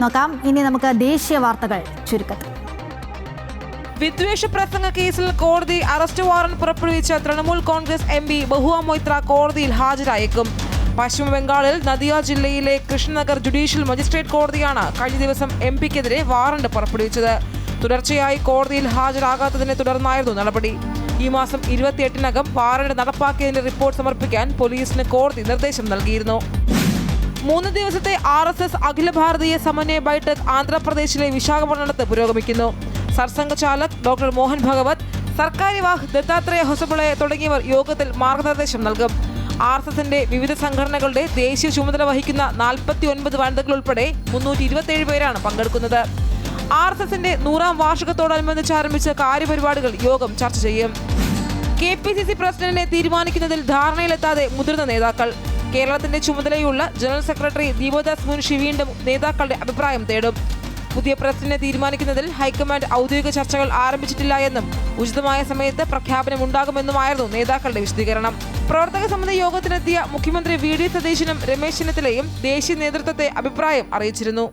നോക്കാം. ഇനി നമുക്ക് ദേശീയ വാർത്തകൾ ചുരുക്കത്തിൽ. വിദ്വേഷ പ്രസംഗ കേസിൽ കോടതി അറസ്റ്റ് വാറന്റ് പുറപ്പെടുവിച്ച തൃണമൂൽ കോൺഗ്രസ് MP ബഹുവ മൊയ്ത്ര കോടതിയിൽ ഹാജരായേക്കും. പശ്ചിമ ബംഗാളിൽ നദിയ ജില്ലയിലെ കൃഷ്ണനഗർ ജുഡീഷ്യൽ മജിസ്ട്രേറ്റ് കോടതിയാണ് കഴിഞ്ഞ ദിവസം MP-ക്കെതിരെ വാറന്റ് പുറപ്പെടുവിച്ചത്. തുടർച്ചയായി കോടതിയിൽ ഹാജരാകാത്തതിനെ തുടർന്നായിരുന്നു നടപടി. ഈ മാസം 28-നകം വാറന്റ് നടപ്പാക്കിയതിന്റെ റിപ്പോർട്ട് സമർപ്പിക്കാൻ പോലീസിന് കോടതി നിർദ്ദേശം നൽകിയിരുന്നു. 3 ദിവസത്തെ RSS അഖില ഭാരതീയ സമന്വയ ബൈഠക് ആന്ധ്രാപ്രദേശിലെ വിശാഖപട്ടണത്ത് പുരോഗമിക്കുന്നു. സർസംഘചാലക് ഡോക്ടർ മോഹൻ ഭഗവത്, സർക്കാരി വാഹ് ദത്താത്രേയ ഹൊസബളെ തുടങ്ങിയവർ യോഗത്തിൽ മാർഗനിർദ്ദേശം നൽകും. RSSന്റെ വിവിധ സംഘടനകളുടെ ദേശീയ ചുമതല വഹിക്കുന്ന 49 വനിതകൾ ഉൾപ്പെടെ 327 പേരാണ് പങ്കെടുക്കുന്നത്. RSSന്റെ 100ാം വാർഷികത്തോടനുബന്ധിച്ച് ആരംഭിച്ച കാര്യപരിപാടികൾ യോഗം ചർച്ച ചെയ്യും. KPCC പ്രസിഡന്റിനെ തീരുമാനിക്കുന്നതിൽ ധാരണയിലെത്താതെ മുതിർന്ന നേതാക്കൾ. കേരളത്തിന്റെ ചുമതലയുള്ള ജനറൽ സെക്രട്ടറി ദീപദാസ് മുൻഷി വീണ്ടും നേതാക്കളുടെ അഭിപ്രായം തേടും. പുതിയ പ്രസിഡന്റിനെ തീരുമാനിക്കുന്നതിൽ ഹൈക്കമാൻഡ് ഔദ്യോഗിക ചർച്ചകൾ ആരംഭിച്ചിട്ടില്ല എന്നും ഉചിതമായ സമയത്ത് പ്രഖ്യാപനം ഉണ്ടാകുമെന്നുമായിരുന്നു നേതാക്കളുടെ വിശദീകരണം. പ്രവർത്തക സമിതി യോഗത്തിനെത്തിയ മുഖ്യമന്ത്രി VD സതീശനും രമേശ് ചെന്നിത്തലയും ദേശീയ നേതൃത്വത്തെ അഭിപ്രായം അറിയിച്ചിരുന്നു.